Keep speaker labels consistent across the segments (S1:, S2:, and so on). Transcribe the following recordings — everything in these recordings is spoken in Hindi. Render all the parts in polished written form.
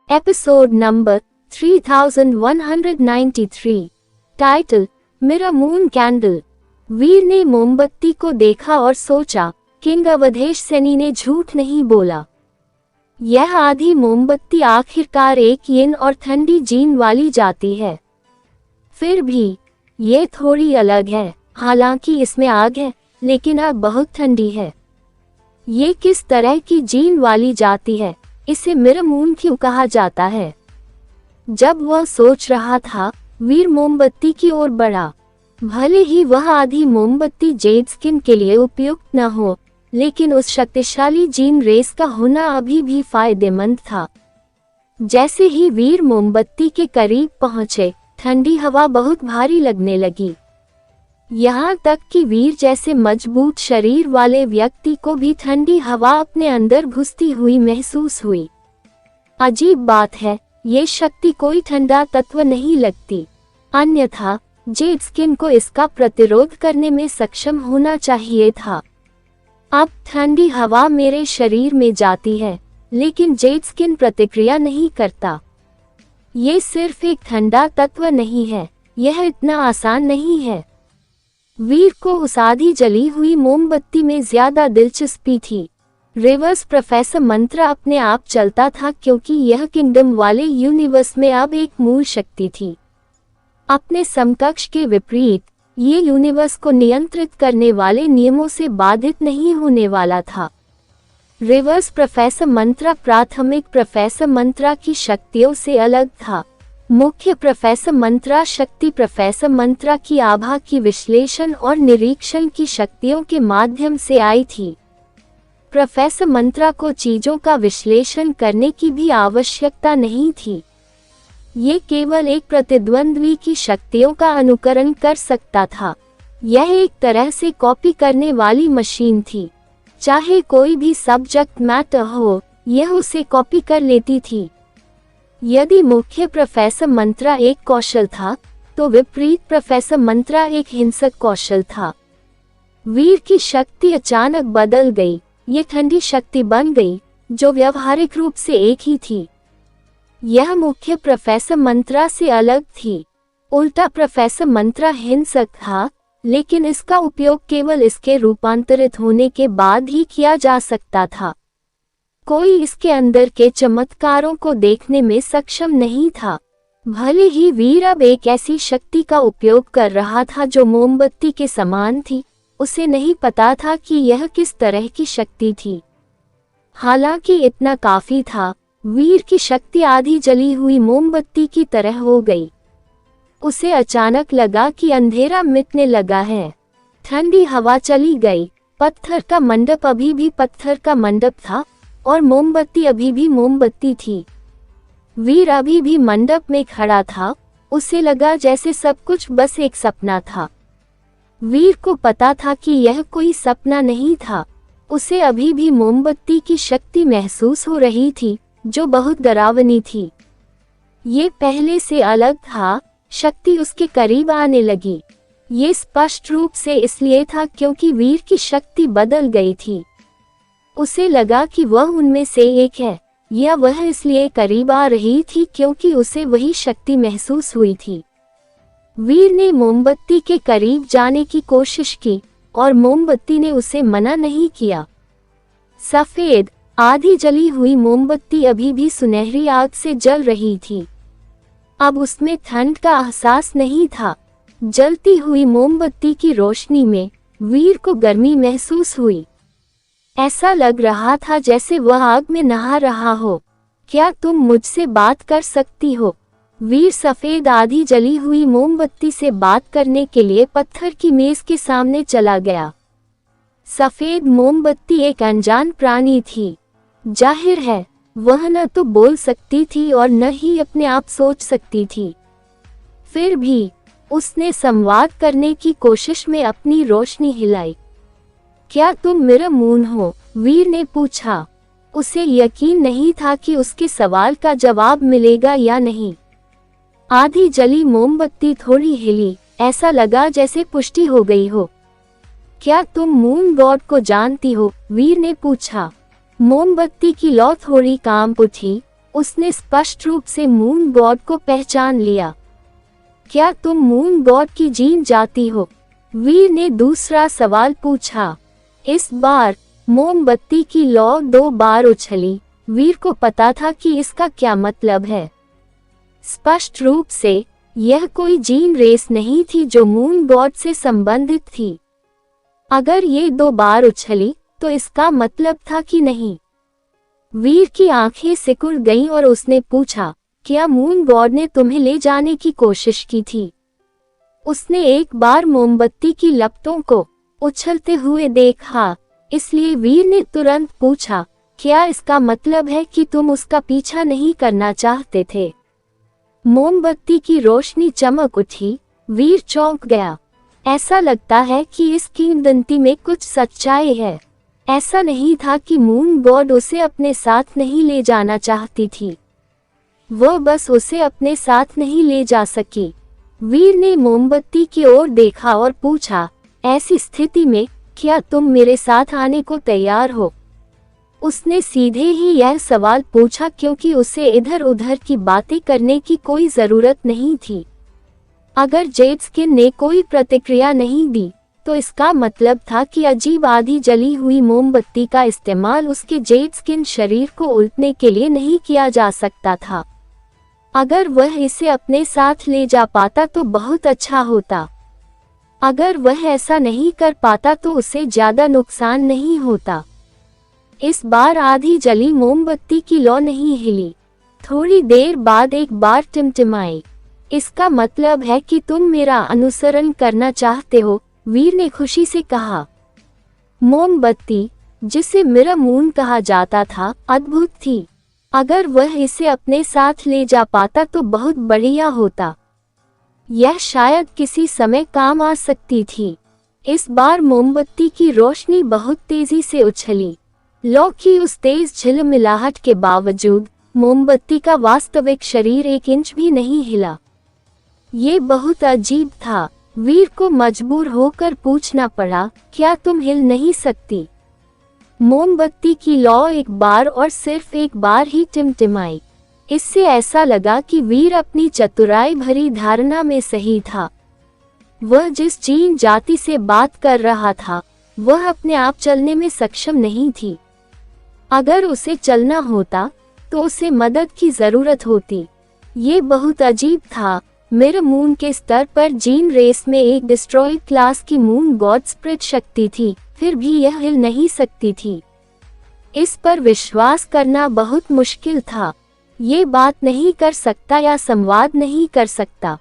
S1: Episode number 3193। टाइटल मेरा मून कैंडल। वीर ने मोमबत्ती को देखा और सोचा, किंग अवधेश सेनी ने झूठ नहीं बोला। यह आधी मोमबत्ती आखिरकार एक यिन और ठंडी जीन वाली जाती है। फिर भी ये थोड़ी अलग है। हालांकि इसमें आग है, लेकिन आग बहुत ठंडी है। ये किस तरह की जीन वाली जाती है? इसे मिरर मून क्यों कहा जाता है? जब वह सोच रहा था, वीर मोमबत्ती की ओर बढ़ा। भले ही वह आधी मोमबत्ती जेड स्किन के लिए उपयुक्त न हो, लेकिन उस शक्तिशाली जीन रेस का होना अभी भी फायदेमंद था। जैसे ही वीर मोमबत्ती के करीब पहुंचे, ठंडी हवा बहुत भारी लगने लगी। यहाँ तक कि वीर जैसे मजबूत शरीर वाले व्यक्ति को भी ठंडी हवा अपने अंदर घुसती हुई महसूस हुई। अजीब बात है, ये शक्ति कोई ठंडा तत्व नहीं लगती, अन्यथा जेड स्किन को इसका प्रतिरोध करने में सक्षम होना चाहिए था। अब ठंडी हवा मेरे शरीर में जाती है, लेकिन जेड स्किन प्रतिक्रिया नहीं करता। ये सिर्फ एक ठंडा तत्व नहीं है, यह इतना आसान नहीं है। वीर को उस आधी जली हुई मोमबत्ती में ज्यादा दिलचस्पी थी। रिवर्स प्रोफेसर मंत्र अपने आप चलता था, क्योंकि यह किंगडम वाले यूनिवर्स में अब एक मूल शक्ति थी। अपने समकक्ष के विपरीत, ये यूनिवर्स को नियंत्रित करने वाले नियमों से बाधित नहीं होने वाला था। रिवर्स प्रोफेसर मंत्र प्राथमिक प्रोफेसर मंत्र की शक्तियों से अलग था। मुख्य प्रोफेसर मंत्रा शक्ति प्रोफेसर मंत्रा की आभा की विश्लेषण और निरीक्षण की शक्तियों के माध्यम से आई थी। प्रोफेसर मंत्रा को चीजों का विश्लेषण करने की भी आवश्यकता नहीं थी। ये केवल एक प्रतिद्वंद्वी की शक्तियों का अनुकरण कर सकता था। यह एक तरह से कॉपी करने वाली मशीन थी। चाहे कोई भी सब्जेक्ट मैटर हो, यह उसे कॉपी कर लेती थी। यदि मुख्य प्रोफेसर मंत्रा एक कौशल था, तो विपरीत प्रोफेसर मंत्रा एक हिंसक कौशल था। वीर की शक्ति अचानक बदल गई। ये ठंडी शक्ति बन गई, जो व्यवहारिक रूप से एक ही थी। यह मुख्य प्रोफेसर मंत्रा से अलग थी। उल्टा प्रोफेसर मंत्रा हिंसक था, लेकिन इसका उपयोग केवल इसके रूपांतरित होने के बाद ही किया जा सकता था। कोई इसके अंदर के चमत्कारों को देखने में सक्षम नहीं था। भले ही वीर अब एक ऐसी शक्ति का उपयोग कर रहा था जो मोमबत्ती के समान थी, उसे नहीं पता था कि यह किस तरह की शक्ति थी। हालांकि इतना काफी था, वीर की शक्ति आधी जली हुई मोमबत्ती की तरह हो गई। उसे अचानक लगा कि अंधेरा मिटने लगा है। ठंडी हवा चली गई। पत्थर का मंडप अभी भी पत्थर का मंडप था, और मोमबत्ती अभी भी मोमबत्ती थी। वीर अभी भी मंडप में खड़ा था। उसे लगा जैसे सब कुछ बस एक सपना था। वीर को पता था कि यह कोई सपना नहीं था। उसे अभी भी मोमबत्ती की शक्ति महसूस हो रही थी, जो बहुत डरावनी थी। ये पहले से अलग था। शक्ति उसके करीब आने लगी। ये स्पष्ट रूप से इसलिए था क्योंकि वीर की शक्ति बदल गई थी। उसे लगा कि वह उनमें से एक है, या वह इसलिए करीब आ रही थी क्योंकि उसे वही शक्ति महसूस हुई थी। वीर ने मोमबत्ती के करीब जाने की कोशिश की, और मोमबत्ती ने उसे मना नहीं किया। सफेद आधी जली हुई मोमबत्ती अभी भी सुनहरी आग से जल रही थी। अब उसमें ठंड का एहसास नहीं था। जलती हुई मोमबत्ती की रोशनी में वीर को गर्मी महसूस हुई। ऐसा लग रहा था जैसे वह आग में नहा रहा हो। क्या तुम मुझसे बात कर सकती हो? वीर सफेद आधी जली हुई मोमबत्ती से बात करने के लिए पत्थर की मेज के सामने चला गया। सफेद मोमबत्ती एक अनजान प्राणी थी। जाहिर है, वह न तो बोल सकती थी और न ही अपने आप सोच सकती थी। फिर भी उसने संवाद करने की कोशिश में अपनी रोशनी हिलाई। क्या तुम मिरर मून हो? वीर ने पूछा। उसे यकीन नहीं था कि उसके सवाल का जवाब मिलेगा या नहीं। आधी जली मोमबत्ती थोड़ी हिली, ऐसा लगा जैसे पुष्टि हो गई हो। क्या तुम मून गॉड को जानती हो? वीर ने पूछा। मोमबत्ती की लौ थोड़ी कांप उठी, उसने स्पष्ट रूप से मून गॉड को पहचान लिया। क्या तुम मून गॉड की जीन जाती हो? वीर ने दूसरा सवाल पूछा। इस बार मोमबत्ती की लौ 2 बार उछली। वीर को पता था कि इसका क्या मतलब है। स्पष्ट रूप से यह कोई जीन रेस नहीं थी जो मून गॉड से संबंधित थी। अगर ये 2 बार उछली तो इसका मतलब था कि नहीं। वीर की आंखें सिकुड़ गईं और उसने पूछा, क्या मून गॉड ने तुम्हें ले जाने की कोशिश की थी? उसने एक बार मोमबत्ती की लपटों को उछलते हुए देखा, इसलिए वीर ने तुरंत पूछा, क्या इसका मतलब है कि तुम उसका पीछा नहीं करना चाहते थे? मोमबत्ती की रोशनी चमक उठी। वीर चौंक गया। ऐसा लगता है कि इस किंवदंती में कुछ सच्चाई है। ऐसा नहीं था कि मून गॉड उसे अपने साथ नहीं ले जाना चाहती थी, वह बस उसे अपने साथ नहीं ले जा सकी। वीर ने मोमबत्ती की ओर देखा और पूछा, ऐसी स्थिति में क्या तुम मेरे साथ आने को तैयार हो? उसने सीधे ही यह सवाल पूछा क्योंकि उसे इधर उधर की बातें करने की कोई जरूरत नहीं थी। अगर जेड्सकिन ने कोई प्रतिक्रिया नहीं दी तो इसका मतलब था कि अजीब आधी जली हुई मोमबत्ती का इस्तेमाल उसके जेड्सकिन शरीर को उलटने के लिए नहीं किया जा सकता था। अगर वह इसे अपने साथ ले जा पाता तो बहुत अच्छा होता। अगर वह ऐसा नहीं कर पाता तो उसे ज्यादा नुकसान नहीं होता। इस बार आधी जली मोमबत्ती की लौ नहीं हिली। थोड़ी देर बाद एक बार टिमटिमाई। इसका मतलब है कि तुम मेरा अनुसरण करना चाहते हो, वीर ने खुशी से कहा। मोमबत्ती, जिसे मिरर मून कहा जाता था, अद्भुत थी। अगर वह इसे अपने साथ ले जा पाता तो बहुत बढ़िया होता। यह शायद किसी समय काम आ सकती थी। इस बार मोमबत्ती की रोशनी बहुत तेजी से उछली। लौ की उस तेज झिलमिलाहट के बावजूद मोमबत्ती का वास्तविक शरीर 1 इंच भी नहीं हिला। ये बहुत अजीब था। वीर को मजबूर होकर पूछना पड़ा, क्या तुम हिल नहीं सकती? मोमबत्ती की लौ एक बार और सिर्फ एक बार ही टिमटिमाई। इससे ऐसा लगा कि वीर अपनी चतुराई भरी धारणा में सही था। वह जिस जीन जाति से बात कर रहा था वह अपने आप चलने में सक्षम नहीं थी। अगर उसे चलना होता तो उसे मदद की जरूरत होती। ये बहुत अजीब था। मिरर मून के स्तर पर जीन रेस में एक डिस्ट्रॉय क्लास की मून गॉड स्प्रिट शक्ति थी, फिर भी यह हिल नहीं सकती थी। इस पर विश्वास करना बहुत मुश्किल था। ये बात नहीं कर सकता या संवाद नहीं कर सकता।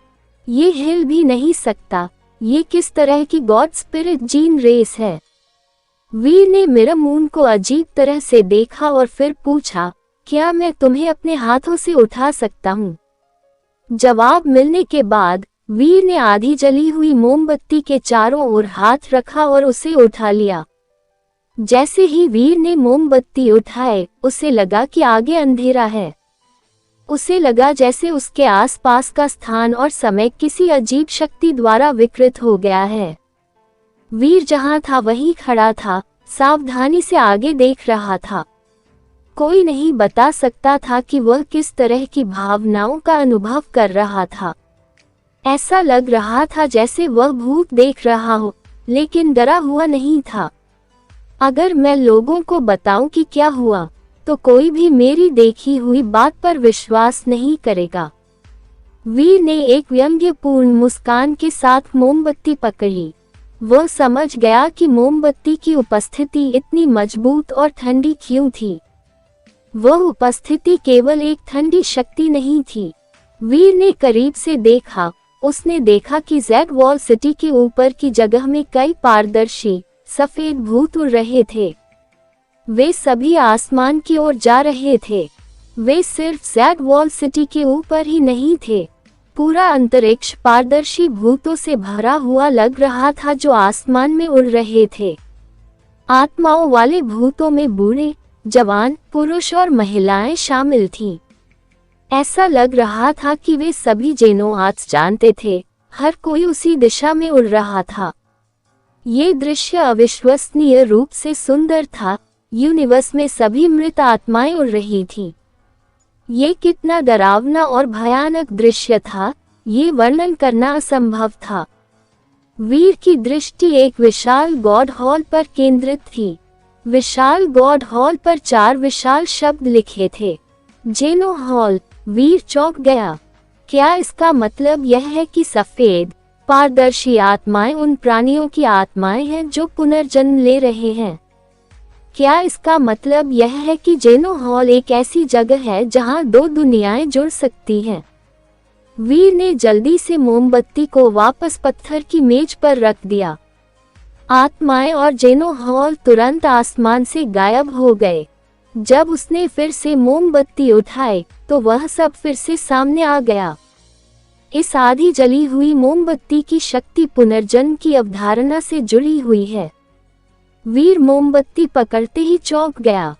S1: ये हिल भी नहीं सकता। ये किस तरह की गॉड स्पिरिट जीन रेस है? वीर ने मिरर मून को अजीब तरह से देखा और फिर पूछा, क्या मैं तुम्हें अपने हाथों से उठा सकता हूँ? जवाब मिलने के बाद वीर ने आधी जली हुई मोमबत्ती के चारों ओर हाथ रखा और उसे उठा लिया। जैसे ही वीर ने मोमबत्ती उठाए, उसे लगा कि आगे अंधेरा है। उसे लगा जैसे उसके आसपास का स्थान और समय किसी अजीब शक्ति द्वारा विकृत हो गया है। वीर जहां था वहीं खड़ा था, सावधानी से आगे देख रहा था। कोई नहीं बता सकता था कि वह किस तरह की भावनाओं का अनुभव कर रहा था। ऐसा लग रहा था जैसे वह भूत देख रहा हो, लेकिन डरा हुआ नहीं था। अगर मैं लोगों को बताऊं कि क्या हुआ, तो कोई भी मेरी देखी हुई बात पर विश्वास नहीं करेगा। वीर ने एक व्यंग्यपूर्ण मुस्कान के साथ मोमबत्ती पकड़ी। वह समझ गया कि मोमबत्ती की उपस्थिति इतनी मजबूत और ठंडी क्यों थी। वह उपस्थिति केवल एक ठंडी शक्ति नहीं थी। वीर ने करीब से देखा। उसने देखा कि जेड वॉल सिटी के ऊपर की जगह में कई पारदर्शी सफेद भूत उड़ रहे थे। वे सभी आसमान की ओर जा रहे थे। वे सिर्फ जेड वॉल सिटी के ऊपर ही नहीं थे। पूरा अंतरिक्ष पारदर्शी भूतों से भरा हुआ लग रहा था जो आसमान में उड़ रहे थे। आत्माओं वाले भूतों में बूढ़े, जवान, पुरुष और महिलाएं शामिल थीं। ऐसा लग रहा था कि वे सभी जेनोआत्स जानते थे। हर कोई उसी दिशा में उड़ रहा था। ये दृश्य अविश्वसनीय रूप से सुंदर था। यूनिवर्स में सभी मृत आत्माएं उड़ रही थीं। ये कितना डरावना और भयानक दृश्य था, ये वर्णन करना असंभव था। वीर की दृष्टि एक विशाल गॉड हॉल पर केंद्रित थी। विशाल गॉड हॉल पर 4 विशाल शब्द लिखे थे, जेनो हॉल। वीर चौंक गया। क्या इसका मतलब यह है कि सफेद पारदर्शी आत्माएं उन प्राणियों की आत्माएं हैं जो पुनर्जन्म ले रहे हैं? क्या इसका मतलब यह है कि जेनो हॉल एक ऐसी जगह है जहां 2 दुनियाएं जुड़ सकती हैं? वीर ने जल्दी से मोमबत्ती को वापस पत्थर की मेज पर रख दिया। आत्माएं और जेनो हॉल तुरंत आसमान से गायब हो गए। जब उसने फिर से मोमबत्ती उठाई तो वह सब फिर से सामने आ गया। इस आधी जली हुई मोमबत्ती की शक्ति पुनर्जन्म की अवधारणा से जुड़ी हुई है। वीर मोमबत्ती पकड़ते ही चौंक गया।